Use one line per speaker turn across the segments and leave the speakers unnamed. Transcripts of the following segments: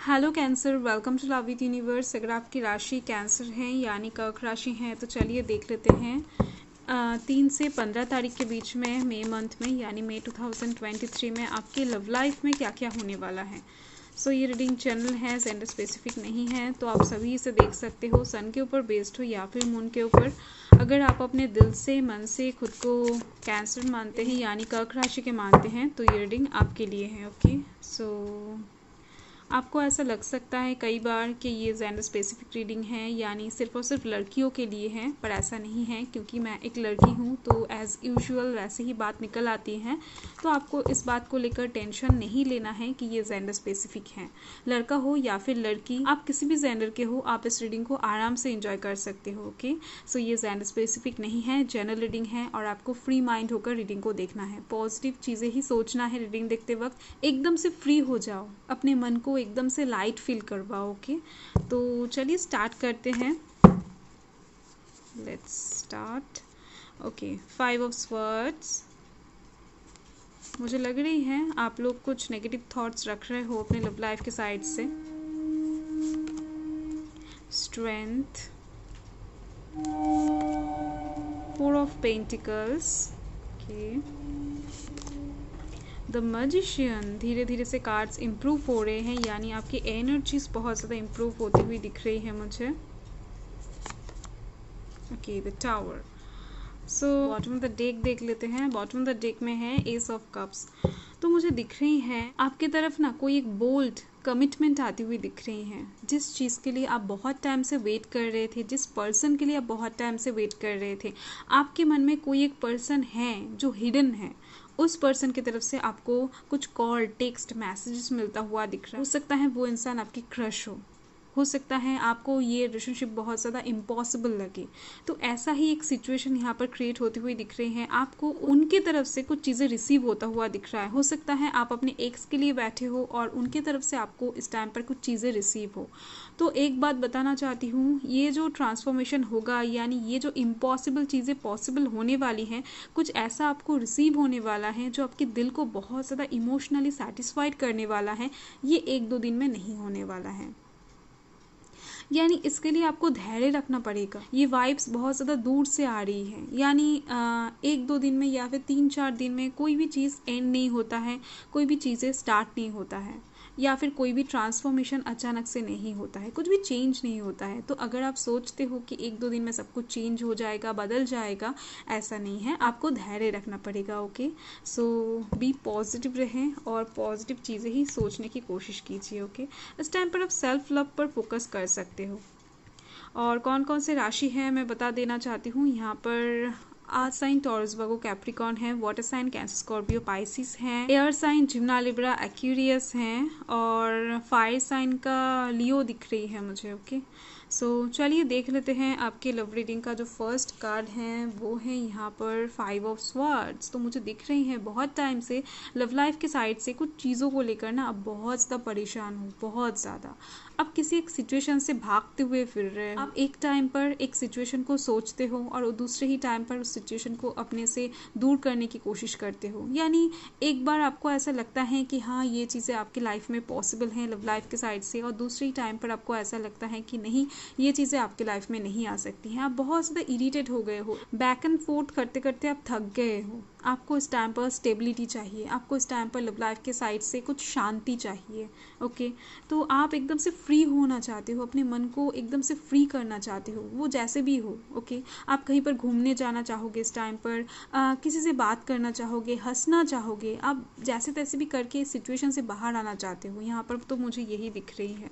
Hello Cancer, welcome to love with universe. अगर आपकी राशि कैंसर है यानी कर्क राशि है तो चलिए देख लेते हैं 3 से 15 तारीख के बीच में मई मंथ में यानी मई 2023 में आपके लव लाइफ में क्या क्या होने वाला है। सो ये रीडिंग जनरल है, जेंडर स्पेसिफिक नहीं है, तो आप सभी इसे देख सकते हो, सन के ऊपर बेस्ड हो या फिर मून के ऊपर। अगर आप अपने दिल से मन से खुद को कैंसर मानते हैं यानी कर्क राशि के मानते हैं तो ये रीडिंग आपके लिए है। ओके, सो आपको ऐसा लग सकता है कई बार कि ये जेंडर स्पेसिफिक रीडिंग है यानी सिर्फ और सिर्फ लड़कियों के लिए है, पर ऐसा नहीं है क्योंकि मैं एक लड़की हूँ तो एज़ यूजुअल वैसे ही बात निकल आती है। तो आपको इस बात को लेकर टेंशन नहीं लेना है कि ये जेंडर स्पेसिफिक है। लड़का हो या फिर लड़की, आप किसी भी जेंडर के हो, आप इस रीडिंग को आराम से इंजॉय कर सकते हो। ओके, सो ये जेंडर स्पेसिफिक नहीं है, जनरल रीडिंग है और आपको फ्री माइंड होकर रीडिंग को देखना है। पॉजिटिव चीज़ें ही सोचना है रीडिंग देखते वक्त। एकदम से फ्री हो जाओ, अपने मन को एकदम से लाइट फील करवाओ। ओके, तो चलिए स्टार्ट करते हैं। Let's start. Okay, 5 of swords मुझे लग रही है आप लोग कुछ नेगेटिव थॉट्स रख रहे हो अपने लव लाइफ के साइड से। Strength, 4 of pentacles, okay, the magician. धीरे धीरे से कार्ड्स इम्प्रूव हो रहे हैं यानी आपकी एनर्जीज बहुत ज़्यादा इम्प्रूव होती हुई दिख रही है मुझे। Okay, the tower. So bottom of the deck देख लेते हैं। बॉटम ऑफ द डेक में है एस ऑफ कप्स। तो मुझे दिख रही है आपकी तरफ ना कोई एक बोल्ड कमिटमेंट आती हुई दिख रही है। जिस चीज़ के लिए आप बहुत टाइम से वेट कर रहे थे, जिस पर्सन के लिए आप बहुत टाइम से वेट कर रहे थे, आपके मन में कोई एक पर्सन है जो हिडन है। उस पर्सन की तरफ से आपको कुछ कॉल, टेक्स्ट, मैसेजेस मिलता हुआ दिख रहा है। हो सकता है वो इंसान आपकी क्रश हो सकता है आपको ये रिलेशनशिप बहुत ज़्यादा इम्पॉसिबल लगे। तो ऐसा ही एक सिचुएशन यहाँ पर क्रिएट होती हुई दिख रही है। आपको उनकी तरफ से कुछ चीज़ें रिसीव होता हुआ दिख रहा है। हो सकता है आप अपने एक्स के लिए बैठे हो और उनकी तरफ से आपको इस टाइम पर कुछ चीज़ें रिसीव हो। तो एक बात बताना चाहती हूँ, ये जो ट्रांसफॉर्मेशन होगा यानी ये जो इम्पॉसिबल चीज़ें पॉसिबल होने वाली हैं, कुछ ऐसा आपको रिसीव होने वाला है जो आपके दिल को बहुत ज़्यादा इमोशनली सेटिस्फाइड करने वाला है। ये 1-2 दिन में नहीं होने वाला है, यानी इसके लिए आपको धैर्य रखना पड़ेगा। ये वाइब्स बहुत ज़्यादा दूर से आ रही है यानी 1-2 दिन में या फिर 3-4 दिन में कोई भी चीज़ एंड नहीं होता है, कोई भी चीज़ें स्टार्ट नहीं होता है, या फिर कोई भी ट्रांसफॉर्मेशन अचानक से नहीं होता है, कुछ भी चेंज नहीं होता है। तो अगर आप सोचते हो कि 1-2 दिन में सब कुछ चेंज हो जाएगा, बदल जाएगा, ऐसा नहीं है, आपको धैर्य रखना पड़ेगा। ओके, सो बी पॉजिटिव रहें और पॉजिटिव चीज़ें ही सोचने की कोशिश कीजिए। ओके, इस टाइम पर आप सेल्फ लव पर फोकस कर सकते हो। और कौन कौन से राशि है मैं बता देना चाहती हूँ। यहाँ पर earth sign Taurus Virgo Capricorn है, water sign Cancer Scorpio Pisces हैं, air sign Gemini Libra Aquarius हैं और फायर साइन का लियो दिख रही है मुझे। ओके, सो चलिए देख लेते हैं आपके लव रीडिंग का जो फर्स्ट कार्ड है वो है यहाँ पर 5 ऑफ स्वर्ड्स। तो मुझे दिख रही है बहुत टाइम से लव लाइफ के साइड से कुछ चीज़ों को लेकर ना आप बहुत ज़्यादा परेशान हो, बहुत ज़्यादा। आप किसी एक सिचुएशन से भागते हुए फिर रहे हो। आप एक टाइम पर एक सिचुएशन को सोचते हो और दूसरे ही टाइम पर उस सिचुएशन को अपने से दूर करने की कोशिश करते हो। यानी एक बार आपको ऐसा लगता है कि हाँ ये चीज़ें आपकी लाइफ में पॉसिबल हैं लव लाइफ के साइड से, और दूसरी टाइम पर आपको ऐसा लगता है कि नहीं, ये चीज़ें आपकी लाइफ में नहीं आ सकती हैं। आप बहुत ज़्यादा इरिटेट हो गए हो, बैक एंड फोर्थ करते करते आप थक गए हो। आपको इस टाइम पर स्टेबिलिटी चाहिए, आपको इस टाइम पर लव लाइफ के साइड से कुछ शांति चाहिए। ओके, तो आप एकदम से फ्री होना चाहते हो, अपने मन को एकदम से फ्री करना चाहते हो, वो जैसे भी हो। ओके, आप कहीं पर घूमने जाना चाहोगे इस टाइम पर, किसी से बात करना चाहोगे, हंसना चाहोगे, आप जैसे तैसे भी करके इस सिचुएशन से बाहर आना चाहते हो। यहाँ पर तो मुझे यही दिख रही है।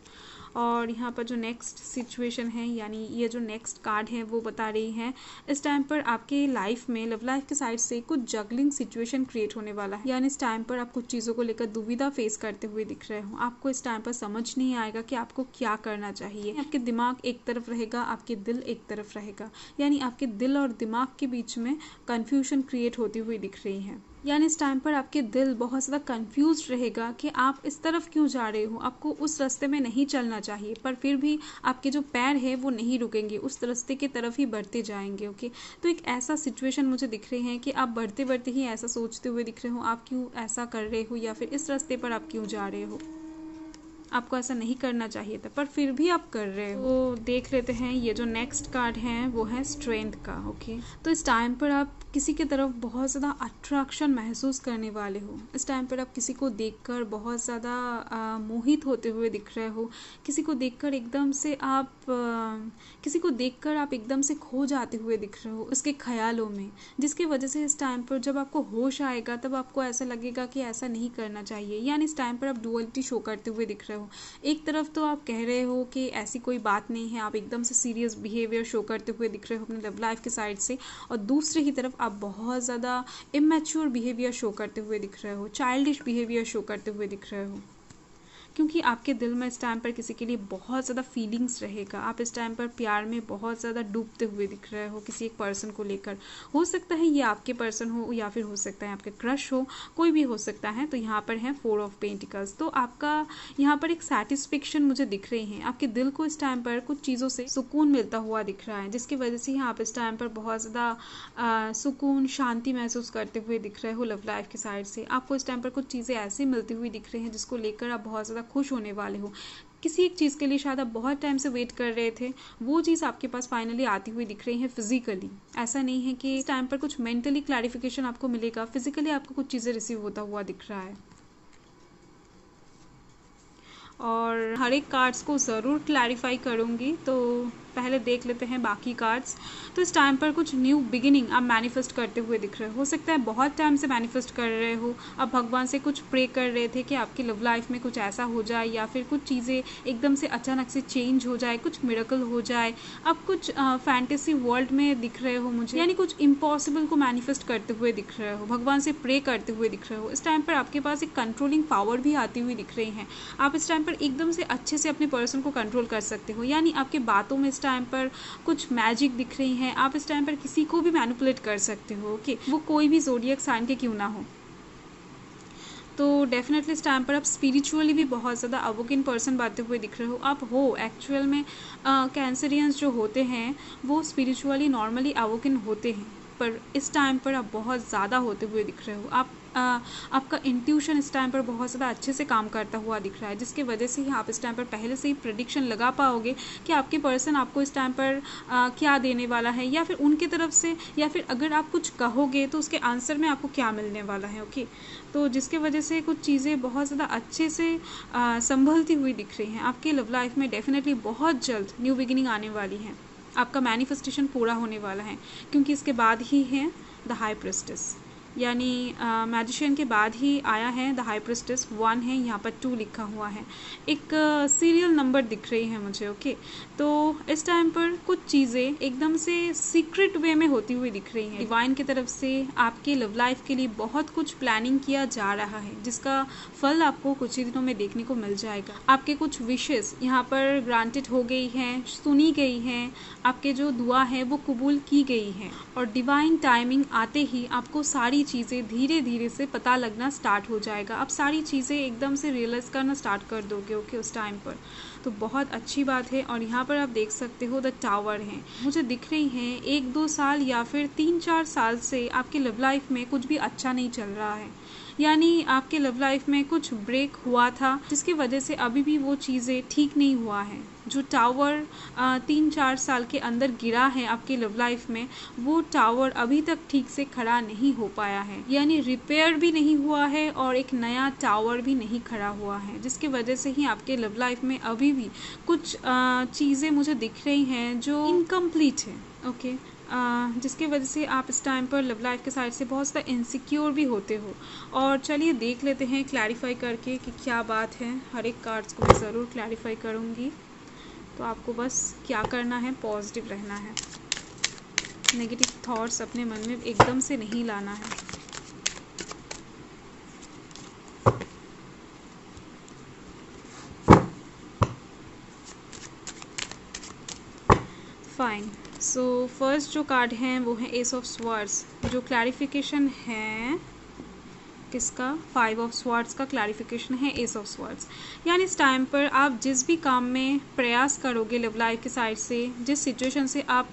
और यहाँ पर जो नेक्स्ट सिचुएशन है यानी ये जो नेक्स्ट कार्ड है वो बता रही है इस टाइम पर आपके लाइफ में लव लाइफ के साइड से कुछ जगलिंग सिचुएशन क्रिएट होने वाला है। यानी इस टाइम पर आप कुछ चीज़ों को लेकर दुविधा फेस करते हुए दिख रहे हो। आपको इस टाइम पर समझ नहीं आएगा कि आपको क्या करना चाहिए। आपके दिमाग एक तरफ रहेगा, आपके दिल एक तरफ रहेगा, यानी आपके दिल और दिमाग के बीच में कन्फ्यूजन क्रिएट होती हुई दिख रही है। यानी इस टाइम पर आपके दिल बहुत ज़्यादा कंफ्यूज रहेगा कि आप इस तरफ क्यों जा रहे हो, आपको उस रास्ते में नहीं चलना चाहिए, पर फिर भी आपके जो पैर है वो नहीं रुकेंगे, उस रास्ते की तरफ ही बढ़ते जाएंगे। ओके, तो एक ऐसा सिचुएशन मुझे दिख रही है कि आप बढ़ते बढ़ते ही ऐसा सोचते हुए दिख रहे हो, आप क्यों ऐसा कर रहे हो या फिर इस रास्ते पर आप क्यों जा रहे हो। आपको ऐसा नहीं करना चाहिए था, पर फिर भी आप कर रहे हो। तो देख लेते हैं, ये जो नेक्स्ट कार्ड है वो है स्ट्रेंथ का। ओके, तो इस टाइम पर आप किसी की तरफ बहुत ज़्यादा अट्रैक्शन महसूस करने वाले हो। इस टाइम पर आप किसी को देखकर बहुत ज़्यादा मोहित होते हुए दिख रहे हो। किसी को देखकर एकदम से खो जाते हुए दिख रहे हो उसके ख्यालों में, जिसकी वजह से इस टाइम पर जब आपको होश आएगा तब आपको ऐसा लगेगा कि ऐसा नहीं करना चाहिए। यानी इस टाइम पर आप डुअलिटी शो करते हुए दिख रहे हो। एक तरफ तो आप कह रहे हो कि ऐसी कोई बात नहीं है, आप एकदम से सीरियस बिहेवियर शो करते हुए दिख रहे हो अपने लव लाइफ के साइड से, और दूसरी ही तरफ आप बहुत ज़्यादा इमैच्योर बिहेवियर शो करते हुए दिख रहे हो, चाइल्डिश बिहेवियर शो करते हुए दिख रहे हो। क्योंकि आपके दिल में इस टाइम पर किसी के लिए बहुत ज़्यादा फीलिंग्स रहेगा। आप इस टाइम पर प्यार में बहुत ज़्यादा डूबते हुए दिख रहे हो किसी एक पर्सन को लेकर। हो सकता है ये आपके पर्सन हो या फिर हो सकता है आपके क्रश हो, कोई भी हो सकता है। तो यहाँ पर है 4 ऑफ पेंटिकल्स। तो आपका यहाँ पर एक सेटिस्फेक्शन मुझे दिख रही है। आपके दिल को इस टाइम पर कुछ चीज़ों से सुकून मिलता हुआ दिख रहा है, जिसकी वजह से आप इस टाइम पर बहुत ज़्यादा सुकून, शांति महसूस करते हुए दिख रहे हो लव लाइफ की साइड से। आपको इस टाइम पर कुछ चीज़ें ऐसी मिलती हुई दिख रही हैं जिसको लेकर आप बहुत ज़्यादा खुश होने वाले हो। किसी एक चीज़ के लिए शायद आप बहुत टाइम से वेट कर रहे थे, वो चीज़ आपके पास फाइनली आती हुई दिख रही है फिजिकली। ऐसा नहीं है कि इस टाइम पर कुछ मेंटली क्लैरिफिकेशन आपको मिलेगा, फिजिकली आपको कुछ चीज़ें रिसीव होता हुआ दिख रहा है। और हर एक कार्ड्स को ज़रूर क्लैरिफाई करूँगी, तो पहले देख लेते हैं बाकी कार्ड्स। तो इस टाइम पर कुछ न्यू बिगिनिंग आप मैनिफेस्ट करते हुए दिख रहे हो सकता है बहुत टाइम से मैनिफेस्ट कर रहे हो। आप भगवान से कुछ प्रे कर रहे थे कि आपकी लव लाइफ में कुछ ऐसा हो जाए, या फिर कुछ चीज़ें एकदम से अचानक से चेंज हो जाए, कुछ मिरेकल हो जाए। आप कुछ फैंटेसी वर्ल्ड में दिख रहे हो मुझे, यानी कुछ इम्पॉसिबल को मैनिफेस्ट करते हुए दिख रहे हो, भगवान से प्रे करते हुए दिख रहे हो। इस टाइम पर आपके पास एक कंट्रोलिंग पावर भी आती हुई दिख रही है। आप इस टाइम पर एकदम से अच्छे से अपने पर्सन को कंट्रोल कर सकते हो, यानी आपके बातों में इस टाइम पर कुछ मैजिक दिख रही है। आप इस टाइम पर किसी को भी मैनिपुलेट कर सकते हो, ओके, वो कोई भी ज़ोडिएक साइन के क्यों ना हो। तो डेफिनेटली इस टाइम पर आप स्पिरिचुअली भी बहुत ज़्यादा अवोकिन पर्सन बनते हुए दिख रहे हो। आप हो एक्चुअल में कैंसरियंस जो होते हैं वो स्पिरिचुअली नॉर्मली अवोकिन होते हैं, पर इस टाइम पर आप बहुत ज़्यादा होते हुए दिख रहे हो। आपका इंट्यूशन इस टाइम पर बहुत ज़्यादा अच्छे से काम करता हुआ दिख रहा है, जिसकी वजह से ही आप इस टाइम पर पहले से ही प्रेडिक्शन लगा पाओगे कि आपके पर्सन आपको इस टाइम पर क्या देने वाला है, या फिर उनकी तरफ से, या फिर अगर आप कुछ कहोगे तो उसके आंसर में आपको क्या मिलने वाला है। ओके, तो जिसके वजह से कुछ चीज़ें बहुत ज़्यादा अच्छे से संभलती हुई दिख रही हैं। आपकी लव लाइफ में डेफिनेटली बहुत जल्द न्यू बिगिनिंग आने वाली है। आपका मैनिफेस्टेशन पूरा होने वाला है, क्योंकि इसके बाद ही है द हाई प्रिस्टेस, यानी मैजिशियन के बाद ही आया है द हाई प्रिस्टेस। 1 है, यहाँ पर 2 लिखा हुआ है, एक सीरियल नंबर दिख रही है मुझे। ओके, तो इस टाइम पर कुछ चीज़ें एकदम से सीक्रेट वे में होती हुई दिख रही हैं। डिवाइन की तरफ से आपके लव लाइफ के लिए बहुत कुछ प्लानिंग किया जा रहा है, जिसका फल आपको कुछ ही दिनों में देखने को मिल जाएगा। आपके कुछ विशेस यहाँ पर ग्रांटेड हो गई हैं, सुनी गई हैं, आपके जो दुआ है वो कबूल की गई है, और डिवाइन टाइमिंग आते ही आपको सारी चीज़ें धीरे धीरे से पता लगना स्टार्ट हो जाएगा। आप सारी चीज़ें एकदम से रियलाइज़ करना स्टार्ट कर दोगे। ओके, उस टाइम पर तो बहुत अच्छी बात है। और यहाँ पर आप देख सकते हो द टावर हैं, मुझे दिख रही हैं 1-2 साल या फिर 3-4 साल से आपके लव लाइफ में कुछ भी अच्छा नहीं चल रहा है, यानी आपके लव लाइफ में कुछ ब्रेक हुआ था, जिसकी वजह से अभी भी वो चीज़ें ठीक नहीं हुआ है। जो टावर 3-4 साल के अंदर गिरा है आपके लव लाइफ में, वो टावर अभी तक ठीक से खड़ा नहीं हो पाया है, यानी रिपेयर भी नहीं हुआ है और एक नया टावर भी नहीं खड़ा हुआ है, जिसकी वजह से ही आपके लव लाइफ में अभी भी कुछ चीज़ें मुझे दिख रही हैं जो इनकम्प्लीट है। ओके, जिसकी वजह से आप इस टाइम पर लव लाइफ के साइड से बहुत ज़्यादा इनसिक्योर भी होते हो। और चलिए देख लेते हैं क्लैरिफाई करके कि क्या बात है। हर एक कार्ड्स को मैं ज़रूर क्लैरिफाई करूँगी, तो आपको बस क्या करना है, पॉजिटिव रहना है, नेगेटिव थॉट्स अपने मन में एकदम से नहीं लाना है। फाइन, सो फर्स्ट जो कार्ड हैं वो है एस ऑफ स्वर्ड्स। जो क्लैरिफिकेशन है किसका 5 ऑफ स्वॉर्ड्स का क्लैरिफिकेशन है एस ऑफ स्वॉर्ड्स। यानी इस टाइम पर आप जिस भी काम में प्रयास करोगे लव लाइफ की साइड से, जिस सिचुएशन से आप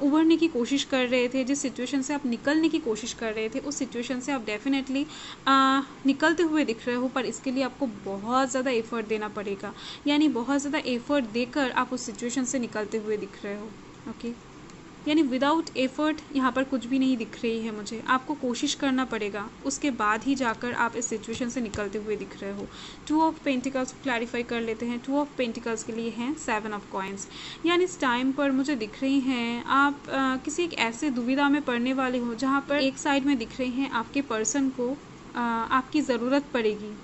उभरने की कोशिश कर रहे थे, जिस सिचुएशन से आप निकलने की कोशिश कर रहे थे, उस सिचुएशन से आप डेफिनेटली निकलते हुए दिख रहे हो, पर इसके लिए आपको बहुत ज़्यादा एफर्ट देना पड़ेगा। यानी बहुत ज़्यादा एफर्ट देकर आप उस सिचुएशन से निकलते हुए दिख रहे हो। ओके, यानी विदाउट एफर्ट यहाँ पर कुछ भी नहीं दिख रही है मुझे। आपको कोशिश करना पड़ेगा, उसके बाद ही जाकर आप इस सिचुएशन से निकलते हुए दिख रहे हो। 2 ऑफ पेंटिकल्स को क्लैरिफाई कर लेते हैं। 2 ऑफ पेंटिकल्स के लिए हैं 7 ऑफ कॉइन्स। यानी इस टाइम पर मुझे दिख रही हैं आप किसी एक ऐसे दुविधा में पड़ने वाले हो जहाँ पर एक साइड में दिख रही हैं आपके पर्सन को आपकी ज़रूरत पड़ेगी,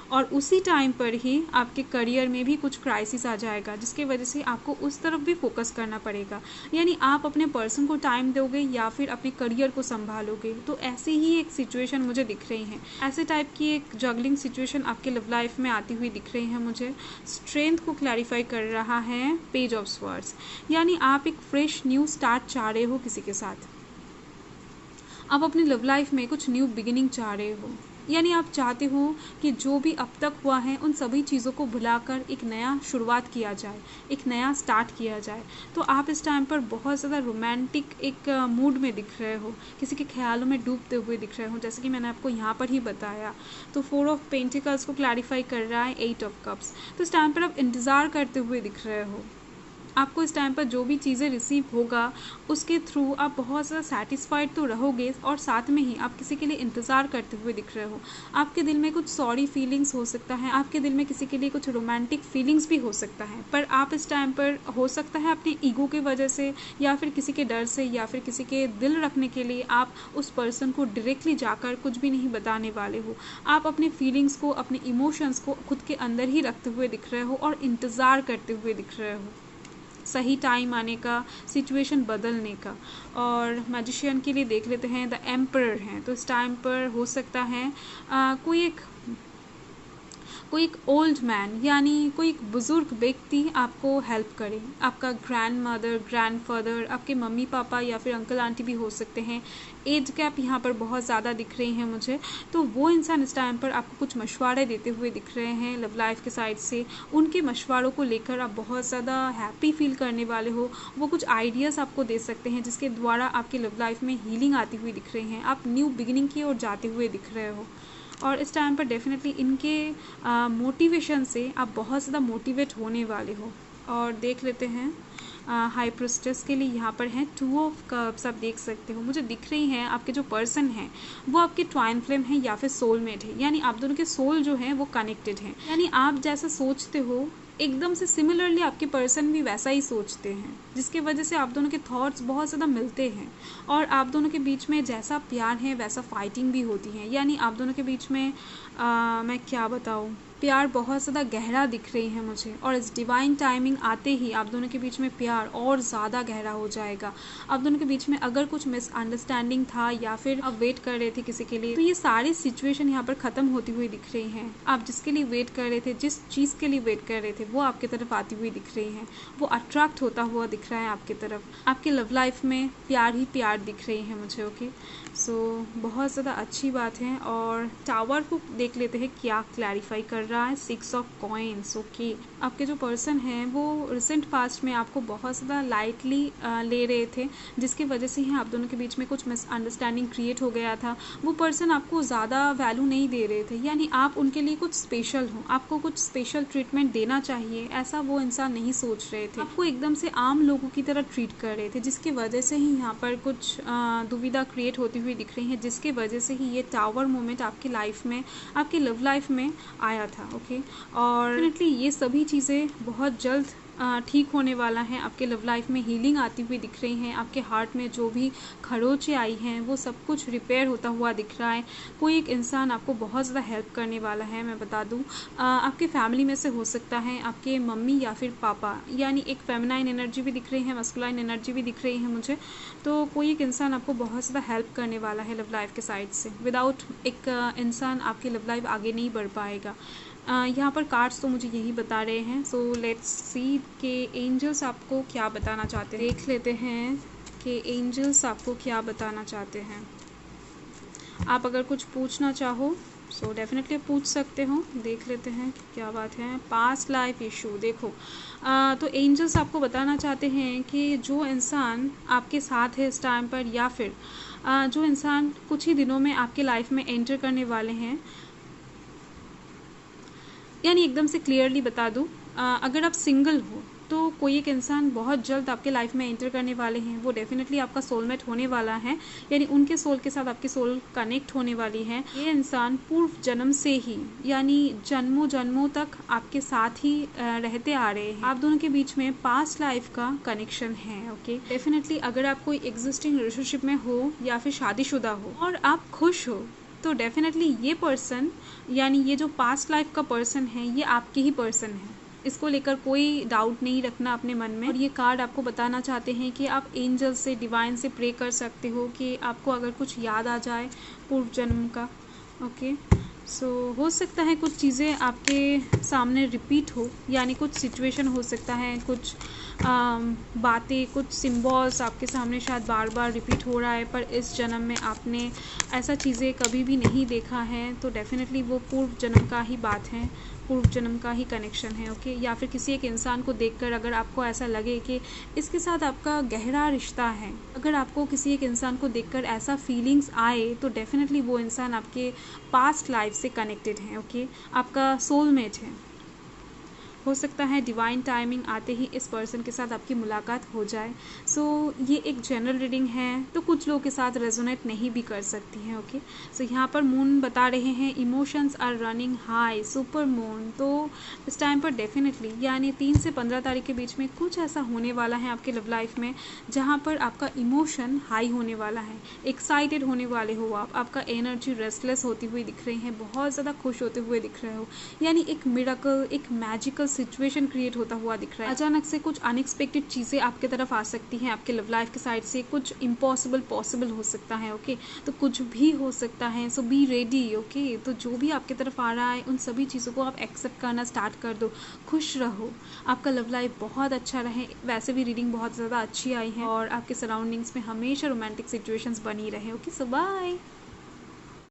और उसी टाइम पर ही आपके करियर में भी कुछ क्राइसिस आ जाएगा, जिसकी वजह से आपको उस तरफ भी फोकस करना पड़ेगा। यानी आप अपने पर्सन को टाइम दोगे या फिर अपने करियर को संभालोगे। तो ऐसी ही एक सिचुएशन मुझे दिख रही है, ऐसे टाइप की एक जगलिंग सिचुएशन आपके लव लाइफ में आती हुई दिख रही है मुझे। स्ट्रेंथ को क्लैरिफाई कर रहा है पेज ऑफ स्वॉर्ड्स। यानी आप एक फ्रेश न्यू स्टार्ट चाह रहे हो किसी के साथ, आप अपनी लव लाइफ में कुछ न्यू बिगिनिंग चाह रहे हो। यानी आप चाहते हो कि जो भी अब तक हुआ है उन सभी चीज़ों को भुलाकर एक नया शुरुआत किया जाए, एक नया स्टार्ट किया जाए। तो आप इस टाइम पर बहुत ज़्यादा रोमांटिक एक मूड में दिख रहे हो, किसी के ख्यालों में डूबते हुए दिख रहे हो, जैसे कि मैंने आपको यहाँ पर ही बताया। तो 4 ऑफ पेंटिकल्स को क्लैरिफाई कर रहा है 8 ऑफ कप्स। तो इस टाइम पर आप इंतज़ार करते हुए दिख रहे हो। आपको इस टाइम पर जो भी चीज़ें रिसीव होगा उसके थ्रू आप बहुत ज़्यादा सेटिस्फाइड तो रहोगे, और साथ में ही आप किसी के लिए इंतज़ार करते हुए दिख रहे हो। आपके दिल में कुछ सॉरी फीलिंग्स हो सकता है, आपके दिल में किसी के लिए कुछ रोमांटिक फीलिंग्स भी हो सकता है, पर आप इस टाइम पर हो सकता है अपने ईगो की वजह से या फिर किसी के डर से या फिर किसी के दिल रखने के लिए आप उस पर्सन को डायरेक्टली जाकर कुछ भी नहीं बताने वाले हो। आप अपने फीलिंग्स को, अपने इमोशंस को खुद के अंदर ही रखते हुए दिख रहे हो और इंतज़ार करते हुए दिख रहे हो सही टाइम आने का, सिचुएशन बदलने का। और मैजिशियन के लिए देख लेते हैं, द एम्परर हैं। तो इस टाइम पर हो सकता है कोई एक ओल्ड मैन यानी कोई एक बुज़ुर्ग व्यक्ति आपको हेल्प करे। आपका ग्रैंड मदर, ग्रैंड फादर, आपके मम्मी पापा या फिर अंकल आंटी भी हो सकते हैं। एज गैप यहाँ पर बहुत ज़्यादा दिख रही है मुझे। तो वो इंसान इस टाइम पर आपको कुछ मशवरे देते हुए दिख रहे हैं लव लाइफ के साइड से। उनके मशवरों को लेकर आप बहुत ज़्यादा हैप्पी फील करने वाले हो। वो कुछ आइडियाज़ आपको दे सकते हैं जिसके द्वारा आपकी लव लाइफ में हीलिंग आती हुई दिख रही हैं। आप न्यू बिगिनिंग की ओर जाते हुए दिख रहे हो, और इस टाइम पर डेफिनेटली इनके मोटिवेशन से आप बहुत ज़्यादा मोटिवेट होने वाले हो। और देख लेते हैं हाई प्रिस्टेस के लिए यहाँ पर हैं 2 ऑफ कप्स। आप देख सकते हो मुझे दिख रही हैं आपके जो पर्सन हैं वो आपके ट्वाइन फ्लेम है या फिर सोलमेट है। यानी आप दोनों के सोल जो हैं वो कनेक्टेड हैं। यानी आप जैसा सोचते हो एकदम से सिमिलरली आपके पर्सन भी वैसा ही सोचते हैं, जिसकी वजह से आप दोनों के थॉट्स बहुत ज़्यादा मिलते हैं, और आप दोनों के बीच में जैसा प्यार है वैसा फाइटिंग भी होती है। यानी आप दोनों के बीच में मैं क्या बताऊँ, प्यार बहुत ज़्यादा गहरा दिख रही है मुझे, और इस डिवाइन टाइमिंग आते ही आप दोनों के बीच में प्यार और ज़्यादा गहरा हो जाएगा। आप दोनों के बीच में अगर कुछ मिसअंडरस्टैंडिंग था या फिर आप वेट कर रहे थे किसी के लिए, तो ये सारी सिचुएशन यहाँ पर ख़त्म होती हुई दिख रही हैं। आप जिसके लिए वेट कर रहे थे, जिस चीज़ के लिए वेट कर रहे थे, वो आपकी तरफ आती हुई दिख रही हैं। वो अट्रैक्ट होता हुआ दिख रहा है आपकी तरफ। आपके लव लाइफ में प्यार ही प्यार दिख रही है मुझे। ओके, सो बहुत ज़्यादा अच्छी बात है। और टावर को देख लेते हैं क्या क्लैरिफाई कर रहा है। 6 ऑफ कॉइन्स। ओके, आपके जो पर्सन हैं वो रिसेंट पास्ट में आपको बहुत ज़्यादा लाइटली ले रहे थे, जिसकी वजह से ही आप दोनों के बीच में कुछ मिसअंडरस्टैंडिंग क्रिएट हो गया था। वो पर्सन आपको ज़्यादा वैल्यू नहीं दे रहे थे, यानी आप उनके लिए कुछ स्पेशल हो, आपको कुछ स्पेशल ट्रीटमेंट देना चाहिए, ऐसा वो इंसान नहीं सोच रहे थे। आपको एकदम से आम लोगों की तरह ट्रीट कर रहे थे, जिसकी वजह से ही यहाँ पर कुछ दुविधा क्रिएट होती हुई दिख रही है, जिसकी वजह से ही ये टावर मोमेंट आपकी लाइफ में, आपकी लव लाइफ में आया था। ओके, और डेफिनेटली ये सभी चीज़ें बहुत जल्द ठीक होने वाला है। आपके लव लाइफ में हीलिंग आती हुई दिख रही हैं। आपके हार्ट में जो भी खरोचें आई हैं वो सब कुछ रिपेयर होता हुआ दिख रहा है। कोई एक इंसान आपको बहुत ज़्यादा हेल्प करने वाला है। मैं बता दूं, आपके फैमिली में से हो सकता है आपके मम्मी या फिर पापा, यानी एक फेमिनाइन एनर्जी भी दिख रही है, मस्कुलाइन एनर्जी भी दिख रही है मुझे। तो कोई एक इंसान आपको बहुत ज़्यादा हेल्प करने वाला है लव लाइफ के साइड से। विदाउट एक इंसान आपकी लव लाइफ आगे नहीं बढ़ पाएगा। यहाँ पर कार्ड्स तो मुझे यही बता रहे हैं। सो लेट्स सी के एंजल्स आपको क्या बताना चाहते हैं। देख लेते हैं कि एंजल्स आपको क्या बताना चाहते हैं। आप अगर कुछ पूछना चाहो सो डेफिनेटली पूछ सकते हो। देख लेते हैं क्या बात है। पास्ट लाइफ इशू देखो, तो एंजल्स आपको बताना चाहते हैं कि जो इंसान आपके साथ है इस टाइम पर, या फिर जो इंसान कुछ ही दिनों में आपके लाइफ में एंटर करने वाले हैं, यानी एकदम से क्लियरली बता दूं, अगर आप सिंगल हो तो कोई एक इंसान बहुत जल्द आपके लाइफ में एंटर करने वाले हैं। वो डेफिनेटली आपका सोलमेट होने वाला है, यानी उनके सोल के साथ आपकी सोल कनेक्ट होने वाली है। ये इंसान पूर्व जन्म से ही, यानी जन्मों जन्मों तक आपके साथ ही रहते आ रहे हैं। आप दोनों के बीच में पास्ट लाइफ का कनेक्शन है। ओके, डेफिनेटली अगर आप कोई एग्जिस्टिंग रिलेशनशिप में हो या फिर शादीशुदा हो और आप खुश हो, तो डेफिनेटली ये पर्सन, यानी ये जो पास्ट लाइफ का पर्सन है, ये आपके ही पर्सन है। इसको लेकर कोई डाउट नहीं रखना अपने मन में। और ये कार्ड आपको बताना चाहते हैं कि आप एंजल से, डिवाइन से प्रे कर सकते हो कि आपको अगर कुछ याद आ जाए पूर्व जन्म का। ओके, सो हो सकता है कुछ चीज़ें आपके सामने रिपीट हो, यानी कुछ सिचुएशन हो सकता है, कुछ बातें, कुछ सिम्बॉल्स आपके सामने शायद बार बार रिपीट हो रहा है, पर इस जन्म में आपने ऐसा चीज़ें कभी भी नहीं देखा है। तो डेफिनेटली वो पूर्व जन्म का ही बात है, पूर्व जन्म का ही कनेक्शन है। ओके, या फिर किसी एक इंसान को देखकर अगर आपको ऐसा लगे कि इसके साथ आपका गहरा रिश्ता है, अगर आपको किसी एक इंसान को देखकर ऐसा फीलिंग्स आए, तो डेफिनेटली वो इंसान आपके पास्ट लाइफ से कनेक्टेड है। ओके, आपका सोलमेट है। हो सकता है डिवाइन टाइमिंग आते ही इस पर्सन के साथ आपकी मुलाकात हो जाए। सो ये एक जनरल रीडिंग है, तो कुछ लोगों के साथ रेजोनेट नहीं भी कर सकती है। ओके, सो यहाँ पर मून बता रहे हैं emotions are running high, super moon. तो इस टाइम पर डेफिनेटली, यानी 3 से 15 तारीख के बीच में कुछ ऐसा होने वाला है आपके लव लाइफ में, जहाँ पर आपका इमोशन हाई होने वाला है, एक्साइटेड होने वाले हो आप, आपका एनर्जी रेस्टलेस होती हुई दिख रही है, बहुत ज़्यादा खुश होते हुए दिख रहे हो, यानी एक मिरेकल, एक मैजिकल सिचुएशन क्रिएट होता हुआ दिख रहा है। अचानक से कुछ अनएक्सपेक्टेड चीज़ें आपके तरफ आ सकती हैं, आपके लव लाइफ के साइड से कुछ इम्पॉसिबल पॉसिबल हो सकता है। ओके, तो कुछ भी हो सकता है, सो बी रेडी। ओके, तो जो भी आपके तरफ आ रहा है उन सभी चीज़ों को आप एक्सेप्ट करना स्टार्ट कर दो। खुश रहो, आपका लव लाइफ बहुत अच्छा रहे। वैसे भी रीडिंग बहुत ज़्यादा अच्छी आई है और आपके सराउंडिंग्स में हमेशा रोमांटिक सिचुएशंस बनी रहे। ओके, सो बाय।